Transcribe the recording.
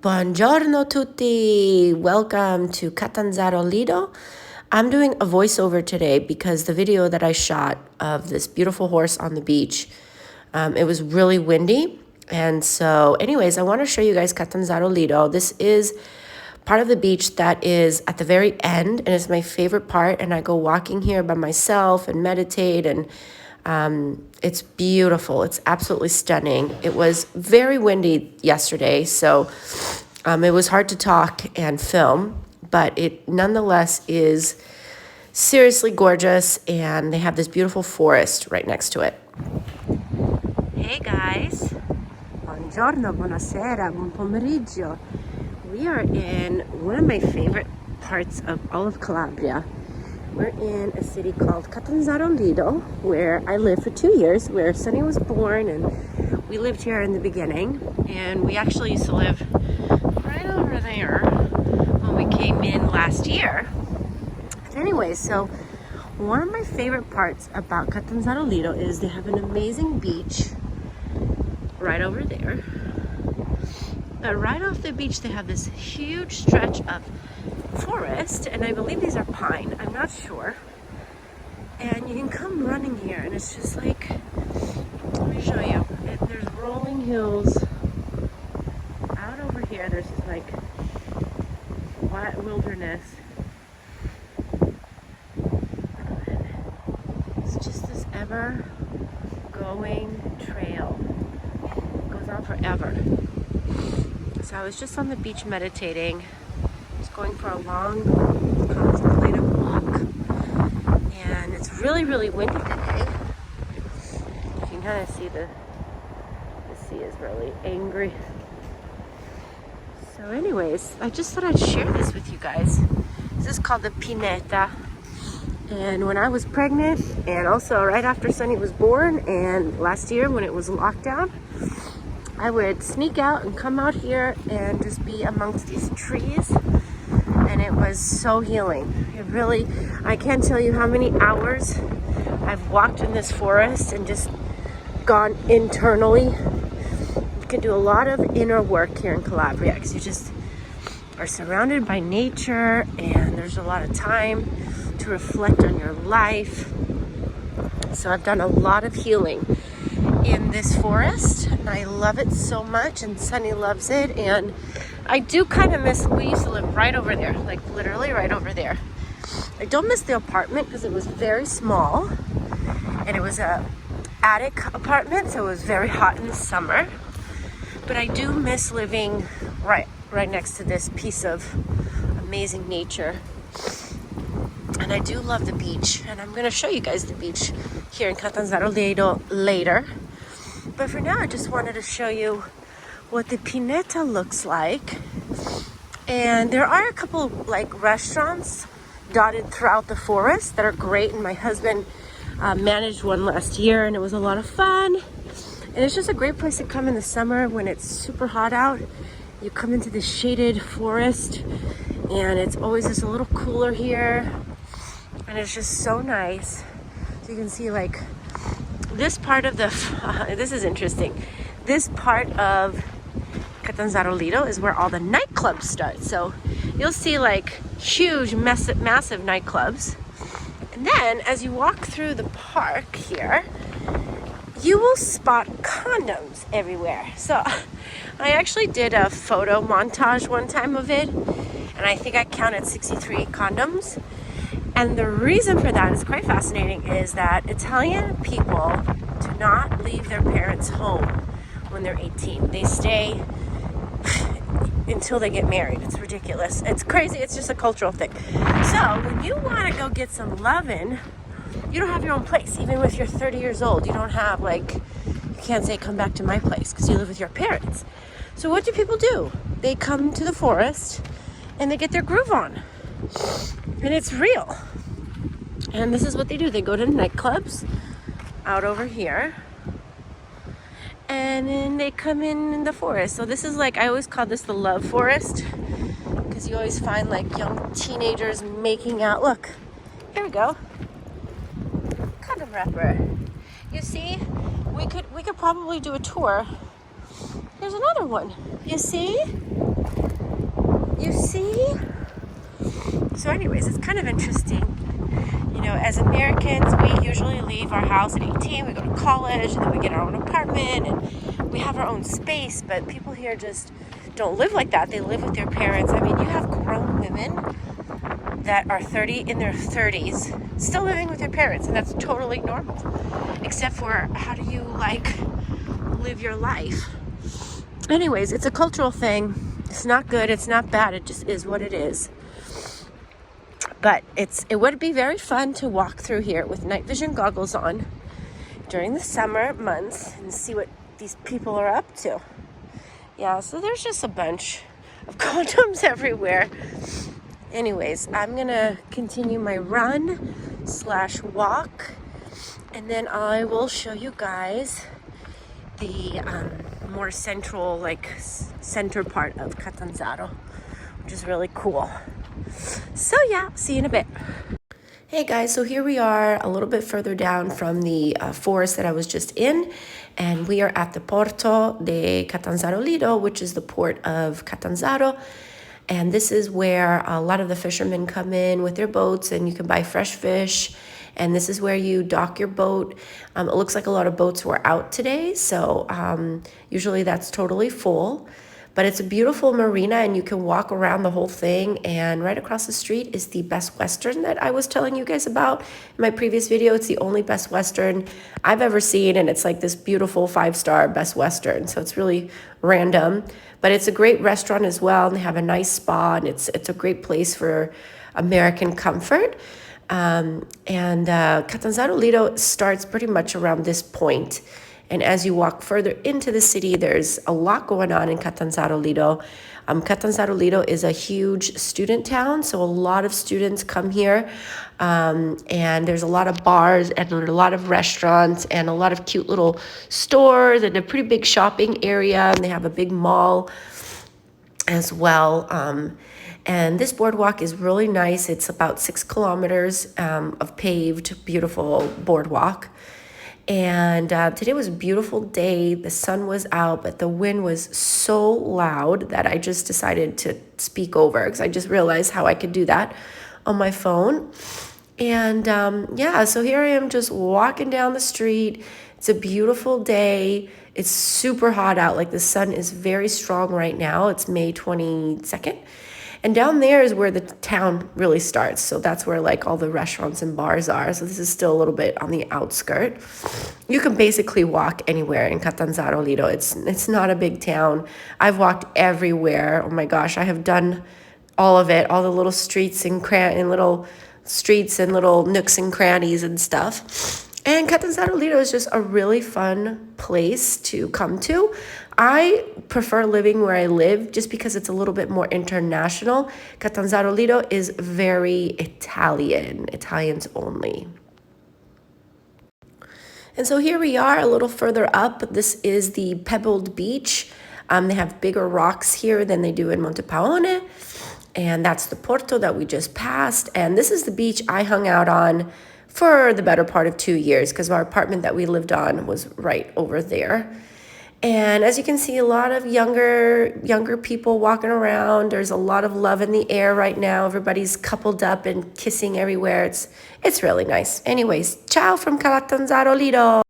Buongiorno tutti! Welcome to Catanzaro Lido. I'm doing a voiceover today because the video that I shot of this beautiful horse on the beach, it was really windy. And so anyways, I want to show you guys Catanzaro Lido. This is part of the beach that is at the very end, and it's my favorite part. And I go walking here by myself and meditate, and it's beautiful. It's absolutely stunning. It was very windy yesterday, so it was hard to talk and film, but it nonetheless is seriously gorgeous, and they have this beautiful forest right next to it. Hey guys. Buongiorno, buonasera, buon pomeriggio. We are in one of my favorite parts of all of Calabria. We're in a city called Catanzaro Lido, where I lived for 2 years, where Sonny was born, and we lived here in the beginning. And we actually used to live right over there when we came in last year. But anyway, so one of my favorite parts about Catanzaro Lido is they have an amazing beach right over there. But right off the beach, they have this huge stretch of forest, and I believe these are pine, I'm not sure. And you can come running here, and it's just like, let me show you. There's rolling hills. Out over here, there's just like flat wilderness. It's just this ever going trail. It goes on forever. So I was just on the beach meditating, just going for a long contemplative walk, and it's really, really windy today. You can kind of see the sea is really angry. So anyways, I just thought I'd share this with you guys. This is called the pineta, and when I was pregnant, and also right after Sonny was born, and last year when it was locked down, I would sneak out and come out here and just be amongst these trees, and it was so healing. It really, I can't tell you how many hours I've walked in this forest and just gone internally. You can do a lot of inner work here in Calabria because you just are surrounded by nature, and there's a lot of time to reflect on your life. So I've done a lot of healing in this forest, and I love it so much, and Sonny loves it. And I do kind of miss, we used to live right over there, like literally right over there. I don't miss the apartment because it was very small, and it was a attic apartment, so it was very hot in the summer. But I do miss living right next to this piece of amazing nature. And I do love the beach, and I'm going to show you guys the beach here in Catanzaro Lido later. But for now, I just wanted to show you what the pineta looks like. And there are a couple like restaurants dotted throughout the forest that are great, and my husband managed one last year, and it was a lot of fun. And it's just a great place to come in the summer when it's super hot out. You come into this shaded forest, and it's always just a little cooler here, and it's just so nice. So you can see like this part of the, this is interesting. This part of Catanzaro Lido is where all the nightclubs start. So you'll see like huge, massive nightclubs. And then as you walk through the park here, you will spot condoms everywhere. So I actually did a photo montage one time of it, and I think I counted 63 condoms. And the reason for that is quite fascinating, is that Italian people do not leave their parents' home when they're 18. They stay until they get married. It's ridiculous. It's crazy. It's just a cultural thing. So when you want to go get some lovin', you don't have your own place. Even if you're 30 years old, you don't have like, you can't say come back to my place because you live with your parents. So what do people do? They come to the forest and they get their groove on. And it's real. And this is what they do. They go to nightclubs out over here, and then they come in the forest. So this is like, I always call this the love forest, because you always find like young teenagers making out. Look, here we go. Condom wrapper. You see, we could probably do a tour There's another one. You see? You see? So anyways, it's kind of interesting. You know, as Americans, we usually leave our house at 18, we go to college, and then we get our own apartment, and we have our own space, but people here just don't live like that. They live with their parents. I mean, you have grown women that are in their 30s, still living with their parents, and that's totally normal. Except for, how do you, like, live your life? Anyways, it's a cultural thing. It's not good, it's not bad, it just is what it is. But it would be very fun to walk through here with night vision goggles on during the summer months and see what these people are up to. Yeah, so there's just a bunch of condoms everywhere. Anyways, I'm gonna continue my run/walk, and then I will show you guys the more central, center part of Catanzaro, which is really cool. So yeah, see you in a bit. Hey guys, so here we are a little bit further down from the forest that I was just in, and we are at the Porto de Catanzaro Lido, which is the port of Catanzaro. And this is where a lot of the fishermen come in with their boats, and you can buy fresh fish. And this is where you dock your boat. It looks like a lot of boats were out today, so usually that's totally full. But it's a beautiful marina, and you can walk around the whole thing. And right across the street is the Best Western that I was telling you guys about in my previous video. It's the only Best Western I've ever seen, and it's like this beautiful 5-star Best Western. So it's really random, but it's a great restaurant as well, and they have a nice spa, and it's a great place for American comfort. Catanzaro Lido starts pretty much around this point. And as you walk further into the city, there's a lot going on in Catanzaro Lido. Catanzaro Lido is a huge student town, so a lot of students come here. And there's a lot of bars and a lot of restaurants and a lot of cute little stores and a pretty big shopping area. And they have a big mall as well. And this boardwalk is really nice. It's about 6 kilometers of paved, beautiful boardwalk. And today was a beautiful day. The sun was out, but the wind was so loud that I just decided to speak over, because I just realized how I could do that on my phone. And yeah, so here I am just walking down the street. It's a beautiful day. It's super hot out. Like, the sun is very strong right now. It's May 22nd. And down there is where the town really starts. So that's where like all the restaurants and bars are. So this is still a little bit on the outskirt. You can basically walk anywhere in Catanzaro Lido. It's not a big town. I've walked everywhere. Oh my gosh, I have done all of it, all the little streets and little streets and little nooks and crannies and stuff. And Catanzaro Lido is just a really fun place to come to. I prefer living where I live just because it's a little bit more international. Catanzaro Lido is very Italian, Italians only. And so here we are a little further up. This is the pebbled beach. They have bigger rocks here than they do in Montepaone. And that's the Porto that we just passed. And this is the beach I hung out on for the better part of 2 years, because our apartment that we lived on was right over there. And as you can see, a lot of younger people walking around. There's a lot of love in the air right now. Everybody's coupled up and kissing everywhere. It's really nice. Anyways, ciao from Catanzaro Lido.